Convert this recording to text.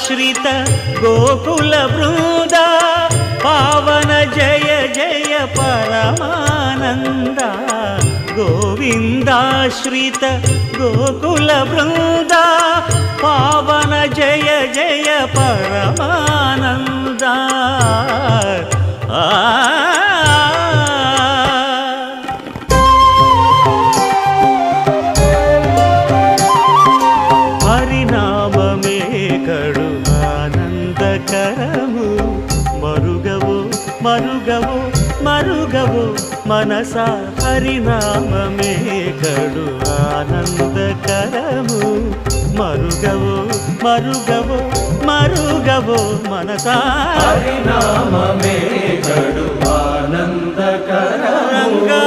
గోవిందాశ్రిత గోకుల బృంద పావన జయ జయ పరమానంద గోవిందాశ్రిత గోకుల బృంద పావన జయ జయ పరమానంద హరినామమే కడు ఆనందకరము మరుగవో మరుగవో మరుగవో మనసా హరినామమే కడు ఆనందకరము మరుగవో మరుగవో మరుగవో మనసా హరినామమే కడు ఆనందకరము రంగా